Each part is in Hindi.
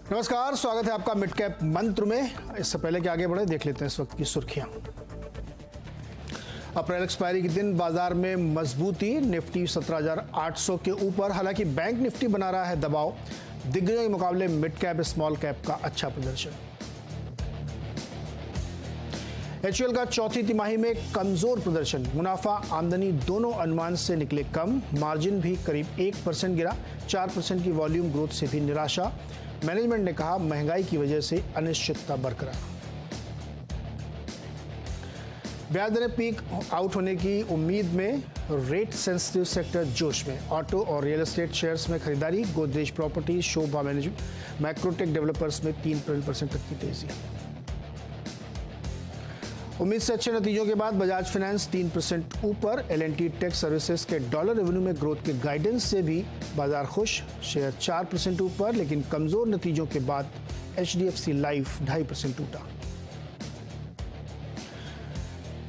नमस्कार, स्वागत है आपका मिड कैप मंत्र में। इससे पहले कि आगे बढ़े देख लेते हैं इस वक्त की सुर्खियां। अप्रैल एक्सपायरी के दिन बाजार में मजबूती, निफ्टी 17,800 के ऊपर। हालांकि बैंक निफ्टी बना रहा है दबाव। दिग्गजों के मुकाबले मिड कैप स्मॉल कैप का अच्छा प्रदर्शन। एचयूएल का चौथी तिमाही में कमजोर प्रदर्शन, मुनाफा आमदनी दोनों अनुमान से निकले कम। मार्जिन भी करीब 1% गिरा। 4% की वॉल्यूम ग्रोथ से भी निराशा। मैनेजमेंट ने कहा महंगाई की वजह से अनिश्चितता बरकरार। ब्याज दरें पीक आउट होने की उम्मीद में रेट सेंसिटिव सेक्टर जोश में। ऑटो और रियल एस्टेट शेयर्स में खरीदारी। गोदरेज प्रॉपर्टी, शोभा मैनेजमेंट, मैक्रोटेक डेवलपर्स में 3% तक की तेजी। उम्मीद से अच्छे नतीजों के बाद बजाज फाइनेंस 3% ऊपर। एल&टी टेक सर्विसेज के डॉलर रेवेन्यू में ग्रोथ के गाइडेंस से भी बाजार खुश। शेयर 4% ऊपर, लेकिन कमजोर नतीजों के बाद एचडीएफसी लाइफ 2.5% टूटा।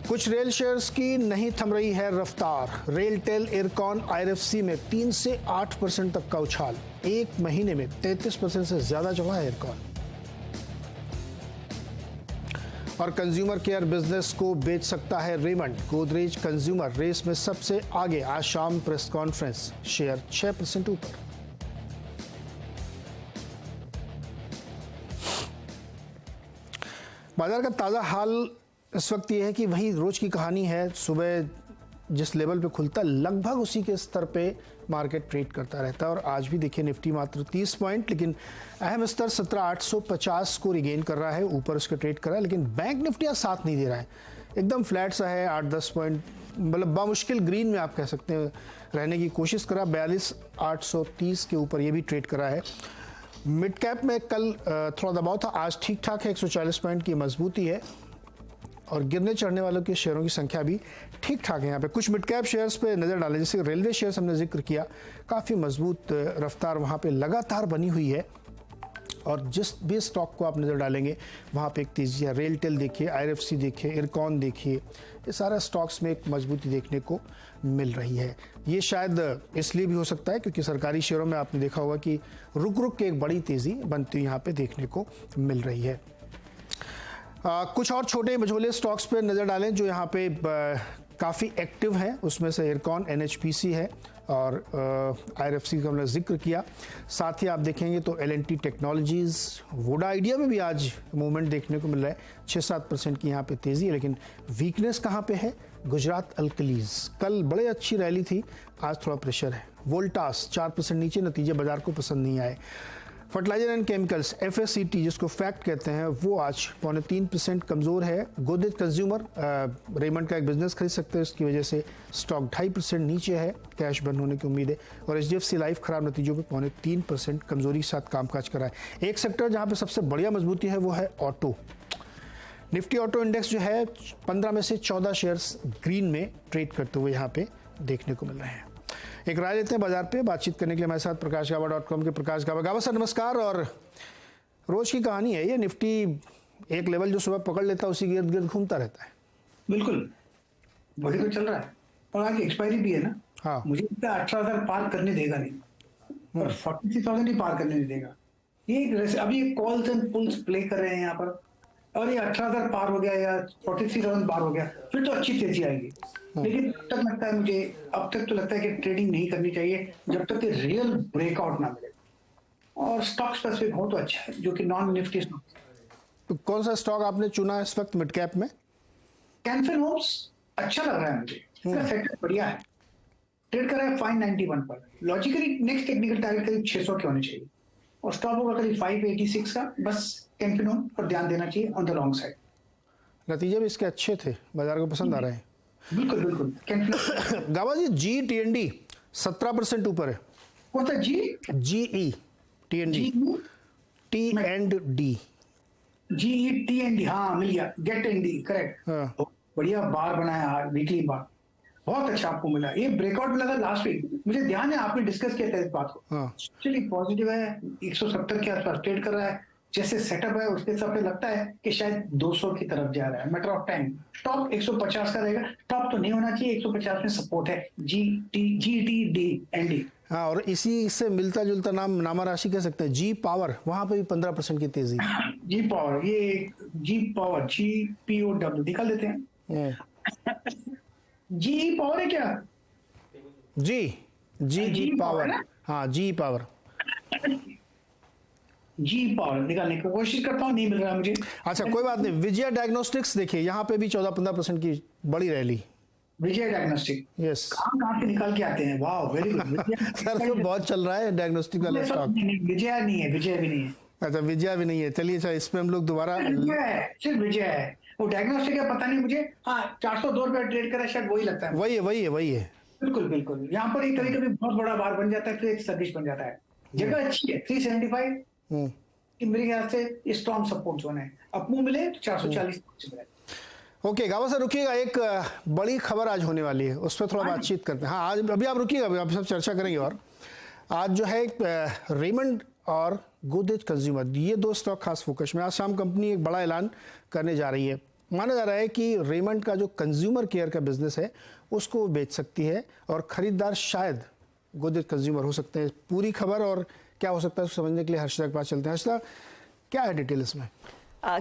कुछ रेल शेयर्स की नहीं थम रही है रफ्तार। रेलटेल, इरकॉन, आईआरएफसी में 3 से 8% तक का उछाल। एक महीने में 33% से ज्यादा चढ़ा है इरकॉन। और कंज्यूमर केयर बिजनेस को बेच सकता है रेमंड। गोदरेज कंज्यूमर रेस में सबसे आगे। आज शाम प्रेस कॉन्फ्रेंस, शेयर 6% ऊपर। बाजार का ताजा हाल इस वक्त यह है कि वही रोज की कहानी है। सुबह जिस लेवल पे खुलता है लगभग उसी के स्तर पे मार्केट ट्रेड करता रहता है। और आज भी देखिए निफ्टी मात्र 30 पॉइंट, लेकिन अहम स्तर 17,850 को रिगेन कर रहा है, ऊपर उसके ट्रेड कर रहा है। लेकिन बैंक निफ्टी आज साथ नहीं दे रहा है, एकदम फ्लैट सा है। 8-10 पॉइंट मतलब बामुश्किल ग्रीन में आप कह सकते हैं रहने की कोशिश करा। 42,830 के ऊपर ये भी ट्रेड करा है। मिड कैप में कल थोड़ा दबाव था, आज ठीक ठाक है। 140 पॉइंट की मजबूती है और गिरने चढ़ने वालों के शेयरों की संख्या भी ठीक ठाक है। यहाँ पे कुछ मिड कैप शेयर्स पे नजर डालें, जैसे रेलवे शेयर्स हमने जिक्र किया, काफ़ी मजबूत रफ्तार वहाँ पे लगातार बनी हुई है। और जिस भी स्टॉक को आप नज़र डालेंगे वहाँ पे एक तेजी है। रेलटेल देखिए, आईआरएफसी देखिए, इरकॉन देखिए, ये सारा स्टॉक्स में एक मजबूती देखने को मिल रही है। ये शायद इसलिए भी हो सकता है क्योंकि सरकारी शेयरों में आपने देखा होगा कि रुक रुक के एक बड़ी तेज़ी बनती यहाँ पे देखने को मिल रही है। कुछ और छोटे मझोले स्टॉक्स पे नज़र डालें जो यहाँ पे काफ़ी एक्टिव हैं। उसमें से इरकॉन, एनएचपीसी है और आईआरएफसी का हमने जिक्र किया। साथ ही आप देखेंगे तो एल&टी टेक्नोलॉजीज़, वोडा आइडिया में भी आज मूवमेंट देखने को मिल रहा है। 6-7% की यहाँ पे तेज़ी है, लेकिन वीकनेस कहाँ पे है? गुजरात अल्कलीज कल बड़े अच्छी रैली थी, आज थोड़ा प्रेशर है। वोल्टास 4% नीचे, नतीजे बाजार को पसंद नहीं आए। फर्टिलाइजर एंड केमिकल्स, एफएससीटी जिसको फैक्ट कहते हैं, वो आज 3.25% कमज़ोर है। गोदरेज कंज्यूमर, रेमंड का एक बिजनेस खरीद सकते हैं, इसकी वजह से स्टॉक 2.5% नीचे है, कैश बंद होने की उम्मीद है। और एचडीएफसी लाइफ खराब नतीजों पे 3.25% कमजोरी के साथ कामकाज कर रहा है। एक सेक्टर जहाँ पे सबसे बढ़िया मजबूती है वो है ऑटो। निफ्टी ऑटो इंडेक्स जो है 15 में से 14 शेयर्स ग्रीन में ट्रेड करते हुए यहाँ पे देखने को मिल रहे हैं। एक राय लेते हैं बाजार पे। बातचीत करने के लिए हमारे साथ प्रकाशगावा.com के प्रकाश गावा। गावा सर नमस्कार। और रोज की कहानी है ये, निफ्टी एक लेवल जो सुबह पकड़ लेता है उसी गिर्द गिर्द घूमता रहता है। बिल्कुल बढ़िया तो चल रहा है, और आगे एक्सपायरी भी है ना। हाँ, मुझे लगता है 18,000 पार करने देगा नहीं, और 43,000 ही पार करने नहीं देगा। ये अभी कॉल्स एंड पुल्स प्ले कर रहे हैं यहाँ पर, और ये 18,000 पार हो गया या 43,000 पार हो गया फिर तो अच्छी तेजी आएगी। लेकिन अब तक लगता है मुझे, अब तक तो लगता है कि ट्रेडिंग नहीं करनी चाहिए जब तक कि रियल ब्रेकआउट ना मिले। और स्टॉक स्पेसिफिक हो तो अच्छा है, जो कि नॉन निफ्टी स्टॉक। तो कौन सा स्टॉक आपने चुना इस वक्त मिड कैप में? कैन फिन होम्स अच्छा लग रहा है मुझे, इसका सेक्टर बढ़िया है। ट्रेड कर रहा है 591 पर। लॉजिकली नेक्स्ट टेक्निकल टारगेट करीब 600 के होने चाहिए, और स्टॉप होगा करीब 586 का। बस कैन फिन होम पर ध्यान देना चाहिए ऑन द लॉन्ग साइड। नतीजे भी इसके अच्छे थे, बाजार को पसंद आ रहे हैं। बिल्कुल बिल्कुल। गावा जी, जी टीएनडी 17% ऊपर है। कौन सा जी? जीई टीएनडी, टी&डी, GET&D, हाँ मिल गया, गेट एंड डी, करेक्ट। बढ़िया बार बनाया, वीकली बार बहुत अच्छा आपको मिला। ये ब्रेकआउट मिला था लास्ट वीक, मुझे ध्यान है आपने डिस्कस किया था इस बात को। एक्चुअली पॉजिटिव है, 170 के आसपास ट्रेड कर रहा है। जैसे सेटअप है उसके हिसाब से लगता है कि शायद 200 की तरफ जा रहा है, मैटर ऑफ टाइम। टॉप 150 का रहेगा, टॉप तो नहीं होना चाहिए। 150 में सपोर्ट है। GET&D हाँ, और इसी से मिलता जुलता नामा राशि कह सकते हैं, जी पावर, वहां पे भी 15% की तेजी। जी पावर, ये जी पावर, GPOW निकाल देते हैं। जी पावर है क्या? जी पावर, हाँ जी पावर, जी पावर निकालने की कोशिश करता हूँ, नहीं मिल रहा मुझे। अच्छा कोई बात नहीं। विजय डायग्नोस्टिक्स देखिए, यहाँ पे भी 14-15% की बड़ी रैली। विजय डायग्नोस्टिक, यस कहाँ से निकाल के आते हैं, वाह वेरी गुड। सर तो बहुत चल रहा है डायग्नोस्टिक वाला स्टॉक। विजय नहीं है, विजय भी नहीं है। अच्छा विजय भी नहीं है, चलिए अच्छा इस पे हम लोग दोबारा। विजय है, सिर्फ विजय है, वो डायग्नोस्टिक है पता नहीं मुझे। हाँ 402 रुपए ट्रेड करा, शायद वही लगता है। वही है। बिल्कुल बिल्कुल, यहाँ पर एक कभी कभी बहुत बड़ा बार बन जाता है, फिर एक सर्विस बन जाता है। जगह अच्छी है, 375 कि मेरे ख्याल से स्ट्रॉन्ग सपोर्ट जोन है। अब मुंह मिले तो 440 मिले। ओके गावा सर रुकिएगा, एक बड़ी खबर आज होने वाली है, उस पर थोड़ा बातचीत करते हैं। हाँ आज अभी आप रुकिएगा, अभी आप सब चर्चा करेंगे। और आज जो है रेमंड और गोदरेज कंज्यूमर, ये दो स्टॉक खास फोकस में। आज शाम कंपनी एक बड़ा ऐलान करने जा रही है। माना जा रहा है कि रेमंड का जो कंज्यूमर केयर का बिजनेस है उसको वो बेच सकती है और खरीदार शायद गोदरेज कंज्यूमर हो सकते हैं। पूरी खबर और क्या हो सकता है उसको समझने के लिए हर्षिता के पास चलते हैं। हर्षिता क्या है डिटेल इसमें?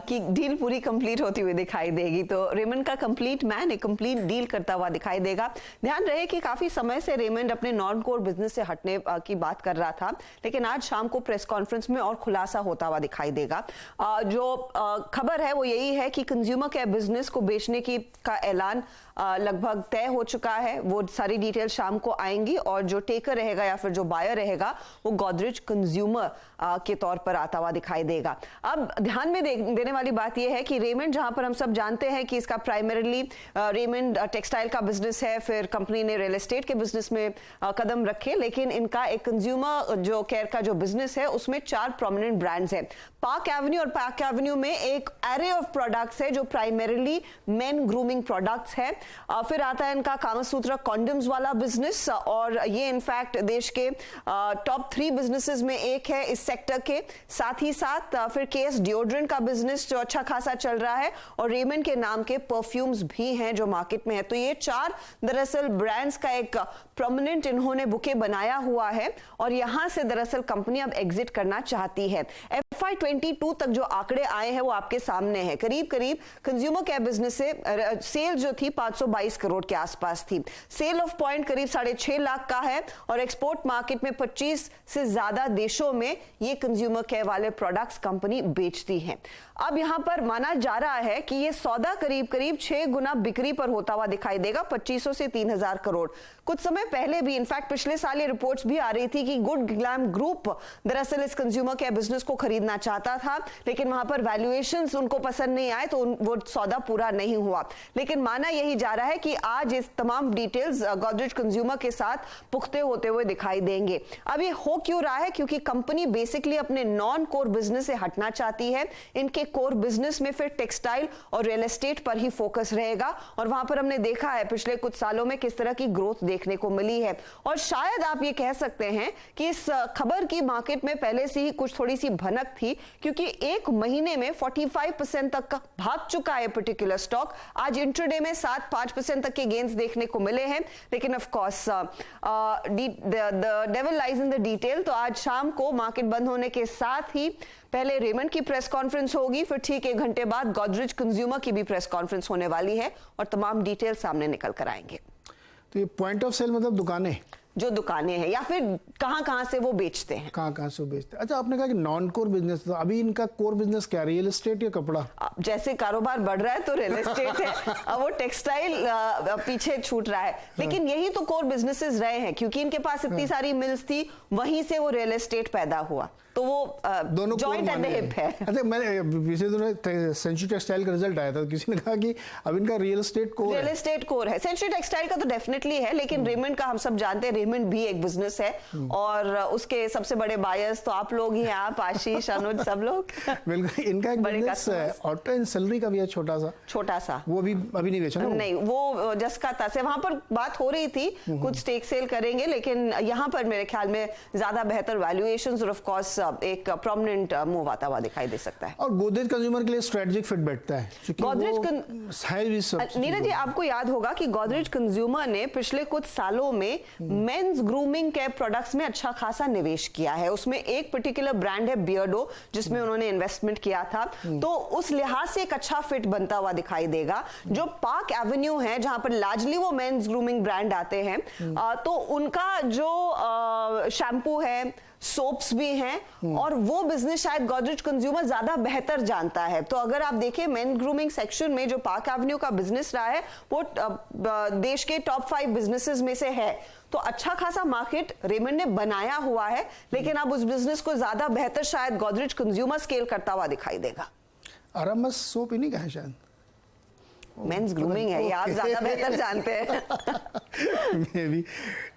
कि डील पूरी कंप्लीट होती हुई दिखाई देगी, तो रेमंड का कंप्लीट मैन एक कंप्लीट डील करता हुआ दिखाई देगा। ध्यान रहे कि काफी समय से रेमंड अपने नॉन कोर बिजनेस से हटने की बात कर रहा था, लेकिन आज शाम को प्रेस कॉन्फ्रेंस में और खुलासा होता हुआ दिखाई देगा। जो खबर है वो यही है कि कंज्यूमर केयर बिजनेस को बेचने की का ऐलान लगभग तय हो चुका है। वो सारी डिटेल शाम को आएंगी और जो टेकर रहेगा या फिर जो बायर रहेगा वो गोदरेज कंज्यूमर के तौर पर आता हुआ दिखाई देगा। अब ध्यान में देने वाली बात यह है कि रेमंड, जहां पर हम सब जानते हैं कि इसका प्राइमरीली रेमंड टेक्सटाइल का बिजनेस है, फिर कंपनी ने रियल एस्टेट के बिजनेस में कदम रखे, लेकिन इनका एक कंज्यूमर जो केयर का जो बिजनेस है उसमें 4 प्रोमिनेंट ब्रांड्स हैं। पार्क एवेन्यू, और पार्क एवेन्यू में एक एरे ऑफ प्रोडक्ट्स है जो प्राइमरीली मेन ग्रूमिंग प्रोडक्ट्स है। फिर आता है इनका कामसूत्र कॉन्डम्स वाला बिजनेस, और ये इनफैक्ट देश के टॉप 3 बिजनेसेस में एक है इस सेक्टर के। साथ ही साथ फिर केस डिओड्रेंट का बिजनेस जो अच्छा खासा चल रहा है, और रेमंड के नाम के परफ्यूम्स भी हैं जो मार्केट में है। तो ये 4 दरअसल ब्रांड्स का एक प्रोमिनेंट इन्होंने बुके बनाया हुआ है, और यहां से दरअसल कंपनी अब एग्जिट करना चाहती है। FY22 तक जो आंकड़े आए हैं वो आपके सामने हैं। करीब करीब कंज्यूमर केयर बिजनेस से सेल जो थी 522 करोड़ के आसपास थी। सेल ऑफ पॉइंट करीब 6.5 लाख का है, और एक्सपोर्ट मार्केट में 25 से ज्यादा देशों में ये कंज्यूमर केयर वाले प्रोडक्ट्स कंपनी बेचती है। अब यहां पर माना जा रहा है कि ये सौदा करीब करीब 6 गुना बिक्री पर होता हुआ दिखाई देगा, 2500 से 3000 करोड़। कुछ समय पहले भी, इनफैक्ट पिछले साल ये रिपोर्ट्स भी आ रही थी कि गुड ग्लैम ग्रुप दरअसल इस कंज्यूमर केयर बिजनेस को खरीदना चाहता था, लेकिन वहां पर वैल्यूएशंस उनको पसंद नहीं आए, तो वो सौदा पूरा नहीं हुआ। लेकिन माना यही जा रहा है कि आज इस तमाम डिटेल्स गोदरेज कंज्यूमर के साथ पुख्ते होते हुए दिखाई देंगे। अब ये हो क्यों रहा है? क्योंकि कंपनी बेसिकली अपने नॉन कोर बिजनेस से हटना चाहती है। इनके कोर बिजनेस में फिर टेक्सटाइल और रियल एस्टेट पर ही फोकस रहेगा, और वहां पर हमने देखा है पिछले कुछ सालों में किस तरह की ग्रोथ देखने को मिली है। और शायद आप ये कह सकते हैं कि इस खबर की मार्केट में पहले से ही कुछ थोड़ी सी भनक थी, क्योंकि एक महीने में 45% तक का भाग चुका है पर्टिकुलर स्टॉक। आज इंट्राडे में 7-5% तक के गेन्स देखने को मिले हैं, लेकिन of course the devil lies in the detail. तो आज शाम को मार्केट बंद होने के साथ ही पहले रेमंड की प्रेस कॉन्फ्रेंस होगी, फिर ठीक 1 घंटे बाद गोदरेज कंज्यूमर की भी प्रेस कॉन्फ्रेंस होने वाली है, और तमाम डिटेल सामने निकल कर आएंगे। तो ये पॉइंट ऑफ सेल मतलब दुकानें, जो दुकानें हैं, या फिर कहां से वो बेचते हैं, कहां से वो बेचते हैं। अच्छा आपने कहा कि नॉन कोर बिजनेस, तो अभी इनका कोर बिजनेस क्या, रियल एस्टेट या कपड़ा? जैसे कारोबार बढ़ रहा है तो रियल एस्टेट है, अब वो टेक्सटाइल पीछे छूट रहा है, लेकिन यही तो कोर बिजनेसेस रहे हैं, क्योंकि इनके पास इतनी सारी मिल्स थी, वहीं से वो रियल एस्टेट पैदा हुआ, तो वो दोनों जॉइंट एट द हिप है। अच्छा मैंने पिछले दिनों सेंचुरी टेक्सटाइल का रिजल्ट आया था, किसी ने कहा कि अब इनका रियल एस्टेट कोर है। सेंचुरी टेक्सटाइल का तो डेफिनेटली है, लेकिन रेमंड का हम सब जानते हैं, रेमंड भी एक बिजनेस है, और उसके सबसे बड़े बायर्स तो आप लोग ही हैं, आप, आशीष, अनुज, सब लोग। बिल्कुल, इनका एक बिजनेस ऑटो एंसेलरी का भी है, छोटा सा, वो अभी नहीं बेचा ना? नहीं, वो जसकाता से वहां पर बात हो रही थी, कुछ स्टेक सेल करेंगे, लेकिन यहाँ पर मेरे ख्याल में ज्यादा बेहतर वैल्यूएशंस और ऑफ कोर्स एक प्रोमिनेंट मूव आता हुआ दिखाई दे सकता है। और गोदरेज कंज्यूमर के लिए स्ट्रेटेजिक फिट बैठता है, नीरज जी, आपको याद होगा कि गोदरेज कंज्यूमर ने पिछले कुछ सालों में मेंस ग्रूमिंग के प्रोडक्ट्स में अच्छा खासा निवेश किया है। उसमें एक पर्टिकुलर ब्रांड है बियर्डो, जिसमें उन्होंने इन्वेस्टमेंट किया था, तो उस लिहाज से एक अच्छा फिट बनता हुआ दिखाई देगा। जो पार्क एवेन्यू है, जहां पर लार्जली वो मेंस ग्रूमिंग ब्रांड आते हैं, तो उनका जो शैम्पू है, सोप्स भी हैं, और वो बिजनेस शायद गोदरेज कंज्यूमर ज्यादा बेहतर जानता है। तो अगर आप देखें मेन ग्रूमिंग सेक्शन में जो पार्क एवेन्यू का बिजनेस रहा है, वो देश के टॉप 5 बिजनेसेस में से है। तो अच्छा खासा मार्केट रेमंड ने बनाया हुआ है, लेकिन अब उस बिजनेस को ज्यादा बेहतर शायद गोदरेज कंज्यूमर स्केल करता हुआ दिखाई देगा। अरामस सोप ही नहीं कहा शायद, मेंस ग्रूमिंग है, ये आप ज्यादा बेहतर जानते हैं। May be.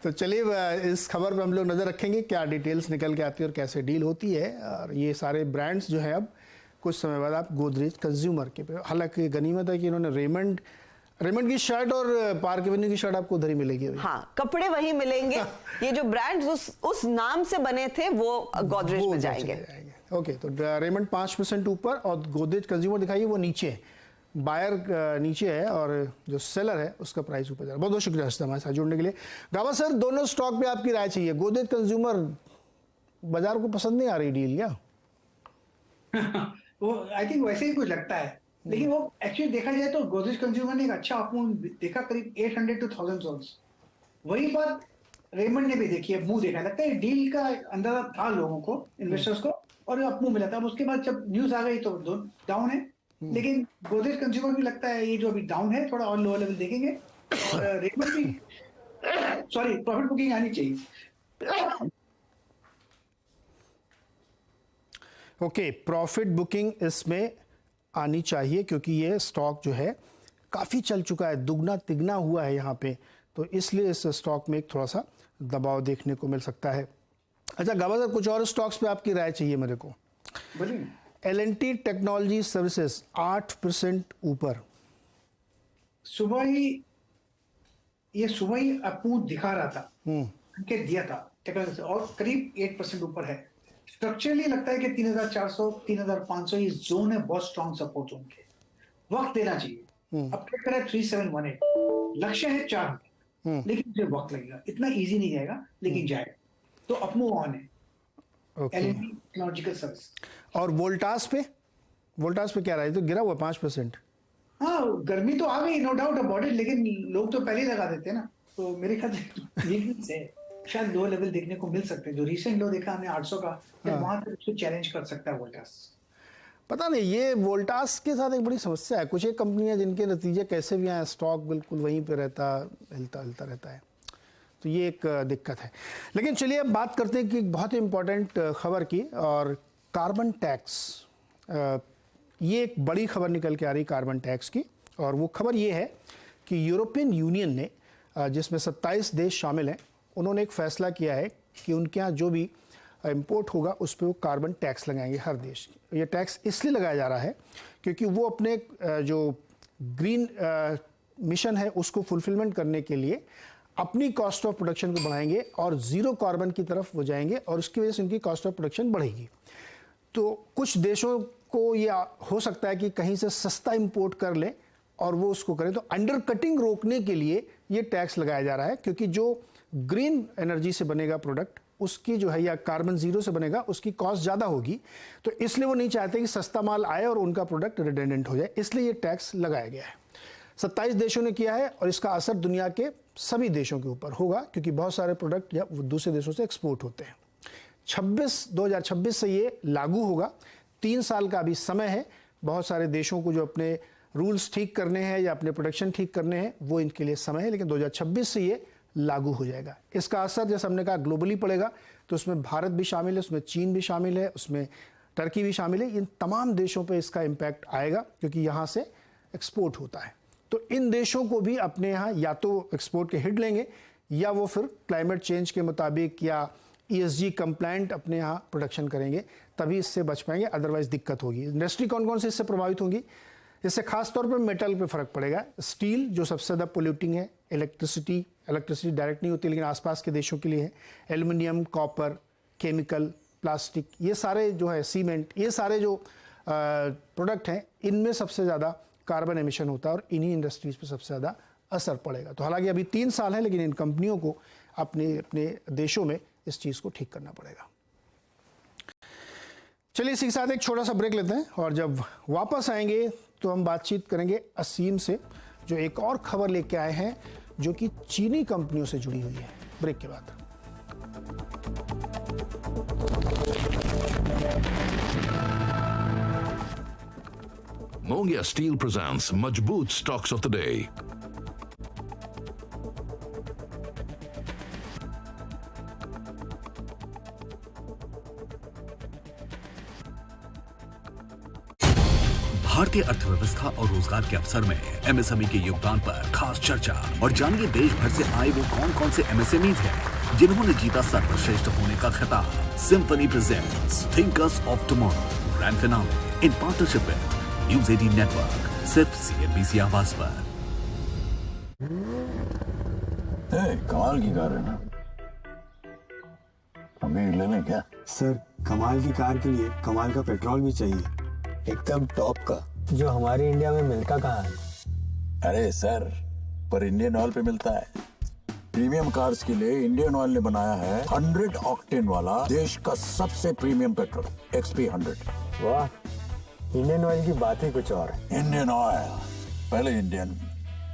तो चलिए इस खबर पर हम लोग नजर रखेंगे क्या डिटेल्स निकल के आती है और कैसे डील होती है। और ये सारे ब्रांड्स जो है अब कुछ समय बाद आप गोदरेज कंज्यूमर के पे, हालांकि गनीमत है कि इन्होंने रेमंड की शर्ट और पार्क एवेन्यू की शर्ट आपको उधर ही मिलेगी अभी। हाँ, कपड़े वहीं मिलेंगे। ये जो ब्रांड्स उस नाम से बने थे वो गोदरेज में जाएंगे। ओके, तो रेमंड 5% ऊपर और गोदरेज कंज्यूमर दिखाइए वो नीचे है, बायर नीचे है और जो सेलर है उसका प्राइस ऊपर जा रहा है। बहुत बहुत शुक्रिया हमारे साथ जुड़ने के लिए। गावा सर, दोनों स्टॉक पे आपकी राय चाहिए। गोदरेज कंज्यूमर बाजार को पसंद नहीं आ रही डील क्या? वो आई थिंक वैसे ही कुछ लगता है, लेकिन वो एक्चुअली देखा जाए तो गोदरेज कंज्यूमर ने एक अच्छा अपमूव देखा, करीब 800 to 1000 जोन्स। वही बात रेमंड ने भी देखी है, मुंह देखा। लगता है डील का अंदाजा था लोगों को, इन्वेस्टर्स को, और अपमूव मिला था। अब उसके बाद जब न्यूज आ गई तो डाउन है, लेकिन गोदरेज कंज्यूमर भी लगता है ये जो अभी डाउन है, थोड़ा और लोअर लेवल देखेंगे। और रेमंड भी प्रॉफिट बुकिंग आनी चाहिए। ओके, प्रॉफिट बुकिंग इसमें आनी चाहिए क्योंकि ये स्टॉक जो है काफ़ी चल चुका है, दुगना तिगना हुआ है यहाँ पे, तो इसलिए इस स्टॉक में एक थोड़ा सा दबाव देखने को मिल सकता है। अच्छा गावा सर, कुछ और स्टॉक्स पे आपकी राय चाहिए मेरे को। बोलिए। L&T टेक्नोलॉजी सर्विसेज 8% ऊपर। सुबह ही अपमूव दिखा रहा था, संकेत दिया था टेक्नोलॉजी, और करीब 8% ऊपर है। स्ट्रक्चरली लगता है कि 3400 3500 ये जोन है, बहुत स्ट्रॉन्ग सपोर्ट जोन के। वक्त देना चाहिए। अब ट्रेड कर रहा है 3718, लक्ष्य है 400, लेकिन मुझे वक्त लगेगा, इतना इजी नहीं जाएगा, लेकिन जाएगा। तो अपमूव ऑन है L&T टेक्नोलॉजिकल सर्विस। और वोल्टास पे क्या रहा है? तो गिरा हुआ 5%। हाँ, गर्मी तो आ गई, नो डाउट अबाउट इट, लेकिन लोग तो पहले ही लगा देते हैं ना, तो मेरे ख्याल से वीकनेस है। शायद लो लेवल देखने को मिल सकते हैं। जो रिसेंट लो देखा हमने 800 का, वहां तक उसको चैलेंज कर सकता है वोल्टास। पता नहीं, ये वोल्टास के साथ एक बड़ी समस्या है। कुछ एक कंपनियां जिनके नतीजे कैसे भी आए, स्टॉक बिल्कुल वहीं पे रहता, हिलता रहता है, तो ये एक दिक्कत है। लेकिन चलिए अब बात करते हैं कि बहुत ही इंपॉर्टेंट खबर की, और कार्बन टैक्स। ये एक बड़ी खबर निकल के आ रही कार्बन टैक्स की, और वो खबर ये है कि यूरोपियन यूनियन ने, जिसमें 27 देश शामिल हैं, उन्होंने एक फैसला किया है कि उनके यहाँ जो भी इंपोर्ट होगा उस पर वो कार्बन टैक्स लगाएंगे हर देश। ये टैक्स इसलिए लगाया जा रहा है क्योंकि वो अपने जो ग्रीन मिशन है उसको फुलफिलमेंट करने के लिए अपनी कॉस्ट ऑफ प्रोडक्शन को बढ़ाएंगे और ज़ीरो कार्बन की तरफ वो जाएंगे, और उसकी वजह से उनकी कॉस्ट ऑफ प्रोडक्शन बढ़ेगी। तो कुछ देशों को ये हो सकता है कि कहीं से सस्ता इंपोर्ट कर लें और वो उसको करें, तो अंडर कटिंग रोकने के लिए ये टैक्स लगाया जा रहा है, क्योंकि जो ग्रीन एनर्जी से बनेगा प्रोडक्ट उसकी जो है, या कार्बन जीरो से बनेगा, उसकी कॉस्ट ज़्यादा होगी। तो इसलिए वो नहीं चाहते कि सस्ता माल आए और उनका प्रोडक्ट रिडेंडेंट हो जाए, इसलिए ये टैक्स लगाया गया है। 27 देशों ने किया है और इसका असर दुनिया के सभी देशों के ऊपर होगा, क्योंकि बहुत सारे प्रोडक्ट या दूसरे देशों से एक्सपोर्ट होते हैं। 2026 से ये लागू होगा। 3 साल का अभी समय है। बहुत सारे देशों को जो अपने रूल्स ठीक करने हैं या अपने प्रोडक्शन ठीक करने हैं, वो इनके लिए समय है, लेकिन 2026 से ये लागू हो जाएगा। इसका असर जैसे हमने कहा ग्लोबली पड़ेगा, तो उसमें भारत भी शामिल है, उसमें चीन भी शामिल है, उसमें टर्की भी शामिल है। इन तमाम देशों पे इसका इम्पैक्ट आएगा, क्योंकि यहाँ से एक्सपोर्ट होता है। तो इन देशों को भी अपने यहाँ या तो एक्सपोर्ट के हिट लेंगे, या वो फिर क्लाइमेट चेंज के मुताबिक या ESG कंप्लायंट अपने यहाँ प्रोडक्शन करेंगे, तभी इससे बच पाएंगे, अदरवाइज दिक्कत होगी। इंडस्ट्री कौन कौन से इससे प्रभावित होगी? इससे खास तौर पर मेटल पे फर्क पड़ेगा। स्टील जो सबसे ज़्यादा पोल्यूटिंग है, इलेक्ट्रिसिटी डायरेक्ट नहीं होती लेकिन आसपास के देशों के लिए है, एल्युमिनियम, कॉपर, केमिकल, प्लास्टिक, ये सारे जो है, सीमेंट, ये सारे जो प्रोडक्ट हैं, इनमें सबसे ज़्यादा कार्बन एमिशन होता है और इन्हीं इंडस्ट्रीज़ पे सबसे ज़्यादा असर पड़ेगा। तो हालांकि अभी 3 साल है, लेकिन इन कंपनियों को अपने अपने देशों में इस चीज़ को ठीक करना पड़ेगा। चलिए इसी के साथ एक छोटा सा ब्रेक लेते हैं और जब वापस आएंगे तो हम बातचीत करेंगे असीम से, जो एक और खबर लेके आए हैं जो कि चीनी कंपनियों से जुड़ी हुई है। ब्रेक के बाद Mongia Steel presents Majboot Stocks of the Day. भारतीय अर्थव्यवस्था और रोजगार के अवसर में एमएसएमई के योगदान पर खास चर्चा और जानिए देश भर से आए वो कौन कौन से एमएसएमईज हैं जिन्होंने जीता सर्वश्रेष्ठ होने का खिताब। Symphony presents thinkers of tomorrow grand finale in partnership with news 18 network, सिर्फ सीएनबीसी आवाज पर। कमाल की कार है ना, हमें ले लें क्या? सर कमाल की कार के लिए कमाल का पेट्रोल भी चाहिए, एकदम टॉप का, जो हमारे इंडिया में मिलता कहाँ है? अरे सर, पर इंडियन ऑयल पे मिलता है। प्रीमियम कार्स के लिए इंडियन ऑयल ने बनाया है 100 ऑक्टेन वाला देश का सबसे प्रीमियम पेट्रोल XP 100। वाह, इंडियन ऑयल की बात ही कुछ और है। इंडियन ऑयल, पहले इंडियन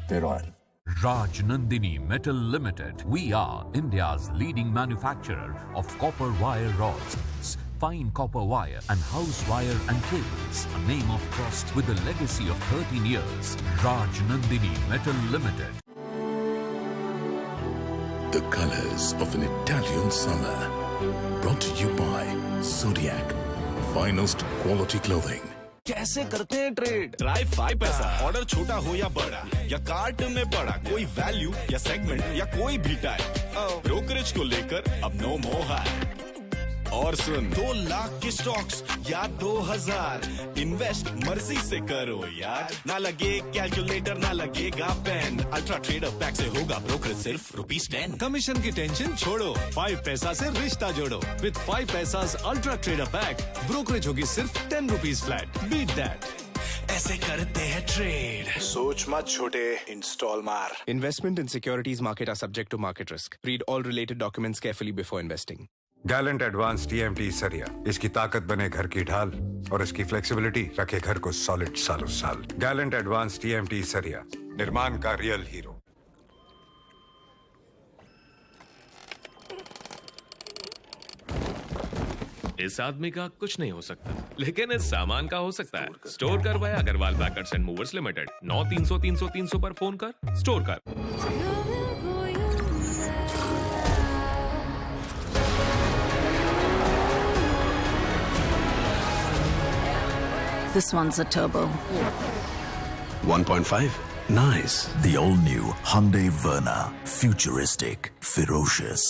फिर oil. Rajnandini Metal Limited. We are India's leading manufacturer of copper wire rods, fine copper wire and house wire and cables. A name of trust with a legacy of 13 years. Rajnandini Metal Limited. The colors of an Italian summer. Brought to you by Zodiac. Finest quality clothing. कैसे करते हैं ट्रेड? ट्राई 5 पैसा। ऑर्डर छोटा हो या बड़ा या कार्ट में पड़ा, कोई वैल्यू या सेगमेंट या कोई भी टाइप, ब्रोकरेज को लेकर अब नो मोर है। और सुन, 2 लाख के स्टॉक्स या 2000, इन्वेस्ट मर्जी से करो यार, ना लगे कैलकुलेटर ना लगेगा पेन, अल्ट्रा ट्रेडर पैक से होगा ब्रोकरेज सिर्फ ₹10। कमीशन की टेंशन छोड़ो, 5 पैसा से रिश्ता जोड़ो। विद 5 पैसास अल्ट्रा ट्रेडर पैक ब्रोकरेज होगी सिर्फ ₹10 फ्लैट। बीट दैट, ऐसे करते हैं ट्रेड। सोच मत छोटे, इंस्टॉल मार। Investment in securities market are subject to market risk. Read all related documents carefully before investing. Gallant advance TMT सरिया, इसकी ताकत बने घर की ढाल और इसकी फ्लेक्सिबिलिटी रखे घर को सॉलिड सालों साल। गैलेंट एडवांस TMT सरिया, निर्माण का रियल हीरो। इस आदमी का कुछ नहीं हो सकता, लेकिन इस सामान का हो सकता है। स्टोर कर भाई Agrawal packers and movers limited. 9-300-300-300 पर फोन कर, स्टोर कर। This one's a turbo. 1.5. Nice. The all-new Hyundai Verna. Futuristic. Ferocious.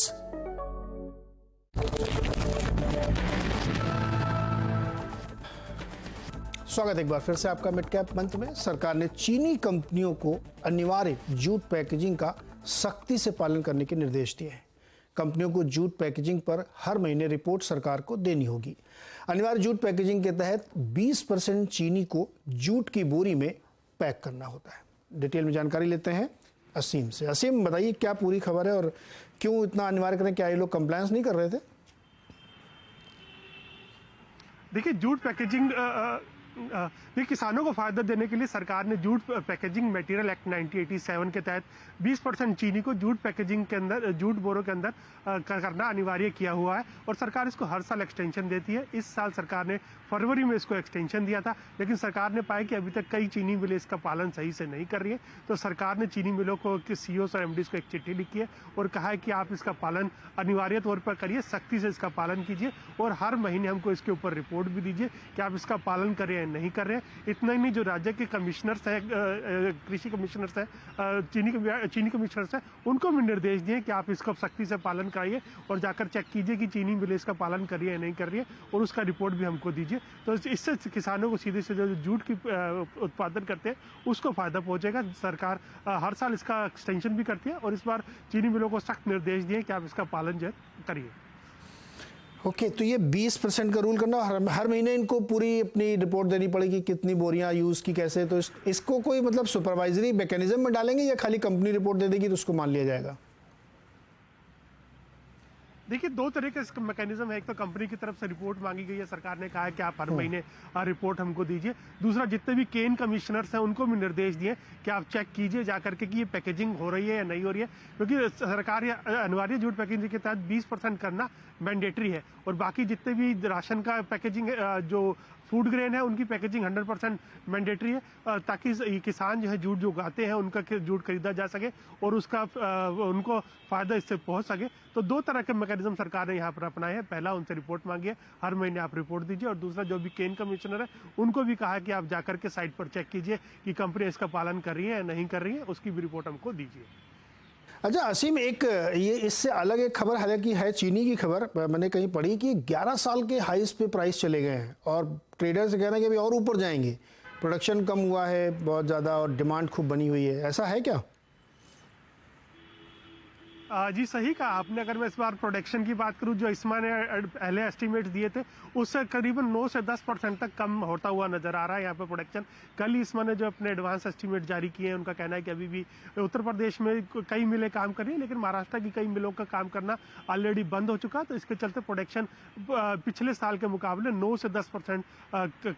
स्वागत एक बार फिर से आपका मिड कैप मंथ में। सरकार ने चीनी कंपनियों को अनिवार्य जूट पैकेजिंग का सख्ती से पालन करने के निर्देश दिए हैं। कंपनियों को जूट पैकेजिंग पर हर महीने रिपोर्ट सरकार को देनी होगी। अनिवार्य जूट पैकेजिंग के तहत 20% चीनी को जूट की बोरी में पैक करना होता है। डिटेल में जानकारी लेते हैं असीम से। असीम, बताइए क्या पूरी खबर है और क्यों इतना अनिवार्य करें? क्या ये लोग कंप्लायंस नहीं कर रहे थे? देखिए, जूट पैकेजिंग ये किसानों को फायदा देने के लिए सरकार ने जूट पैकेजिंग मटेरियल एक्ट 1987 के तहत 20% चीनी को जूट पैकेजिंग के अंदर, जूट बोरों के अंदर करना अनिवार्य किया हुआ है और सरकार इसको हर साल एक्सटेंशन देती है। इस साल सरकार ने फरवरी में इसको एक्सटेंशन दिया था, लेकिन सरकार ने पाया कि अभी तक कई चीनी मिलें इसका पालन सही से नहीं कर रही है, तो सरकार ने चीनी मिलों को CEOs और MDs को एक चिट्ठी लिखी है और कहा है कि आप इसका पालन अनिवार्य तौर पर करिए, सख्ती से इसका पालन कीजिए और हर महीने हमको इसके ऊपर रिपोर्ट भी दीजिए कि आप इसका पालन कर रहे हैं नहीं कर रहे हैं। इतना ही नहीं, जो राज्य के कमिश्नर्स हैं, कृषि कमिश्नर्स हैं, चीनी कमिश्नर्स हैं, उनको भी निर्देश दिए कि आप इसका सख्ती से पालन कराइए और जाकर चेक कीजिए कि चीनी मिलें इसका पालन कर रही है नहीं कर रही है और उसका रिपोर्ट भी हमको दीजिए। तो इससे किसानों को सीधे से जो जूट की उत्पादन करते हैं उसको फायदा पहुंचेगा। सरकार हर साल इसका एक्सटेंशन भी करती है और इस बार चीनी मिलों को सख्त निर्देश दिए कि आप इसका पालन जो है करिए। ओके, तो ये 20% का रूल करना, हर महीने इनको पूरी अपनी रिपोर्ट देनी पड़ेगी, कितनी बोरियां यूज़ की, कैसे। तो इसको कोई मतलब सुपरवाइजरी मैकेनिज्म में डालेंगे या खाली कंपनी रिपोर्ट दे देगी तो उसको मान लिया जाएगा? देखिए, दो तरह का मैकेनिज्म है। एक तो कंपनी की तरफ से रिपोर्ट मांगी गई है, सरकार ने कहा है कि आप हर महीने रिपोर्ट हमको दीजिए। दूसरा, जितने भी केन कमिश्नर्स हैं उनको भी निर्देश दिए कि आप चेक कीजिए जाकर के कि ये पैकेजिंग हो रही है या नहीं हो रही है, क्योंकि सरकार अनिवार्य जूट पैकेजिंग के तहत 20% करना मैंडेटरी है, और बाकी जितने भी राशन का पैकेजिंग जो फूड ग्रेन है उनकी पैकेजिंग 100% मैंडेटरी है, ताकि किसान जो है जूट जो उगाते हैं उनका जूट खरीदा जा सके और उसका उनको फायदा इससे पहुंच सके। तो दो तरह के मैकेनिज्म सरकार ने यहाँ पर अपनाए हैं। पहला, उनसे रिपोर्ट मांगी है, हर महीने आप रिपोर्ट दीजिए, और दूसरा, जो भी केन कमिश्नर है उनको भी कहा है कि आप जाकर के साइट पर चेक कीजिए कि कंपनी इसका पालन कर रही है या नहीं कर रही है, उसकी भी रिपोर्ट हमको दीजिए। अच्छा असीम, एक ये इससे अलग एक खबर हालांकि है, चीनी की खबर मैंने कहीं पढ़ी कि 11 साल के हाईस पे प्राइस चले गए हैं और ट्रेडर से कहना है कि अभी और ऊपर जाएंगे। प्रोडक्शन कम हुआ है बहुत ज़्यादा और डिमांड खूब बनी हुई है, ऐसा है क्या? जी सही कहा आपने। अगर मैं इस बार प्रोडक्शन की बात करूं, जो ISMA ने पहले एस्टिमेट दिए थे उससे करीबन 9 से 10% तक कम होता हुआ नजर आ रहा है यहाँ पे प्रोडक्शन। कल ISMA ने जो अपने एडवांस एस्टिमेट जारी किए हैं, उनका कहना है कि अभी भी उत्तर प्रदेश में कई मिलें काम कर रही हैं, लेकिन महाराष्ट्र की कई मिलों का काम करना ऑलरेडी बंद हो चुका है। तो इसके चलते प्रोडक्शन पिछले साल के मुकाबले 9 से 10%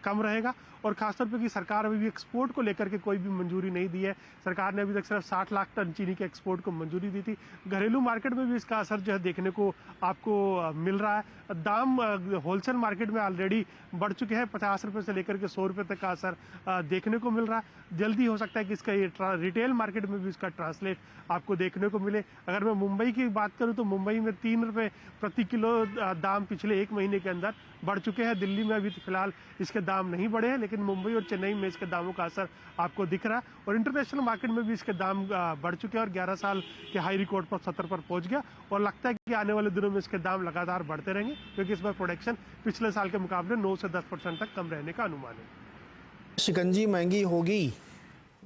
कम रहेगा। और खासतौर पर कि सरकार अभी भी एक्सपोर्ट को लेकर के कोई भी मंजूरी नहीं दी है। सरकार ने अभी तक सिर्फ 60 लाख टन चीनी के एक्सपोर्ट को मंजूरी दी थी। घरेलू मार्केट में भी इसका असर जो है देखने को आपको मिल रहा है। दाम होलसेल मार्केट में ऑलरेडी बढ़ चुके हैं, 50 रुपए से लेकर के 100 रुपए तक का असर देखने को मिल रहा है। जल्दी हो सकता है कि इसका रिटेल मार्केट में भी इसका ट्रांसलेट आपको देखने को मिले। अगर मैं मुंबई की बात करूं तो मुंबई में 3 रुपए प्रति किलो दाम पिछले 1 महीने के अंदर बढ़ चुके हैं। दिल्ली में अभी फिलहाल इसके दाम नहीं बढ़े हैं, लेकिन मुंबई और चेन्नई में इसके दामों का असर आपको दिख रहा है। और इंटरनेशनल मार्केट में भी इसके दाम बढ़ चुके हैं और 11 साल के हाई रिकॉर्ड पर 70 पर पहुंच गया। और लगता है कि आने वाले दिनों में इसके दाम लगातार बढ़ते रहेंगे, क्योंकि इस बार प्रोडक्शन पिछले साल के मुकाबले 9 से 10% तक कम रहने का अनुमान है। शिकंजी महंगी होगी,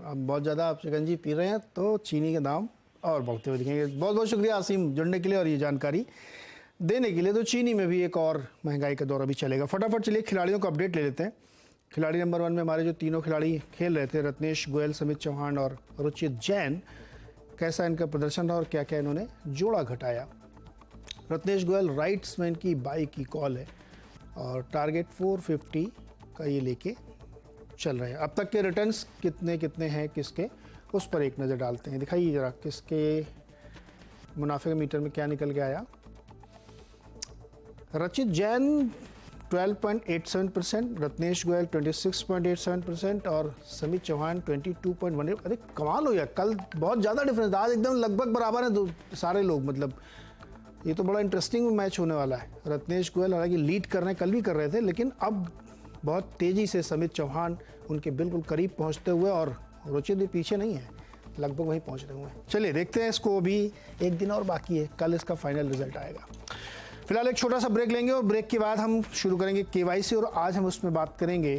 अब बहुत ज़्यादा आप शिकंजी पी रहे हैं तो चीनी के दाम और बढ़ते हुए दिखेंगे। बहुत बहुत शुक्रिया आसिम जुड़ने के लिए और ये जानकारी देने के लिए। तो चीनी में भी एक और महंगाई का दौर अभी चलेगा। फटाफट चलिए खिलाड़ियों का अपडेट ले लेते हैं। खिलाड़ी नंबर 1 में हमारे जो तीनों खिलाड़ी खेल रहे थे, रत्नेश गोयल, समित चौहान और रुचित जैन, कैसा इनका प्रदर्शन रहा और क्या क्या इन्होंने जोड़ा घटाया। रत्नेश गोयल राइट्स में इनकी बाई की कॉल है और टारगेट 450 का ये लेके चल रहे हैं। अब तक के रिटर्न्स कितने कितने हैं किसके, उस पर एक नज़र डालते हैं। दिखाइए जरा किसके मुनाफे के मीटर में क्या निकल के आया। रचित जैन 12.87%, रत्नेश गोयल 26.87% और समित चौहान 22.18%। अरे कमाल हो गया, कल बहुत ज़्यादा डिफरेंस था, आज एकदम लगभग बराबर है सारे लोग। मतलब ये तो बड़ा इंटरेस्टिंग मैच होने वाला है। रत्नेश गोयल हालांकि लीड कर रहे हैं, कल भी कर रहे थे, लेकिन अब बहुत तेज़ी से समित चौहान उनके बिल्कुल करीब पहुंचते हुए, और रुचित भी पीछे नहीं है, लगभग वहीं पहुंच रहे हुए हैं। चलिए देखते हैं इसको, अभी एक दिन और बाकी है, कल इसका फाइनल रिजल्ट आएगा। फिलहाल एक छोटा सा ब्रेक लेंगे और ब्रेक के बाद हम शुरू करेंगे KYC और आज हम उसमें बात करेंगे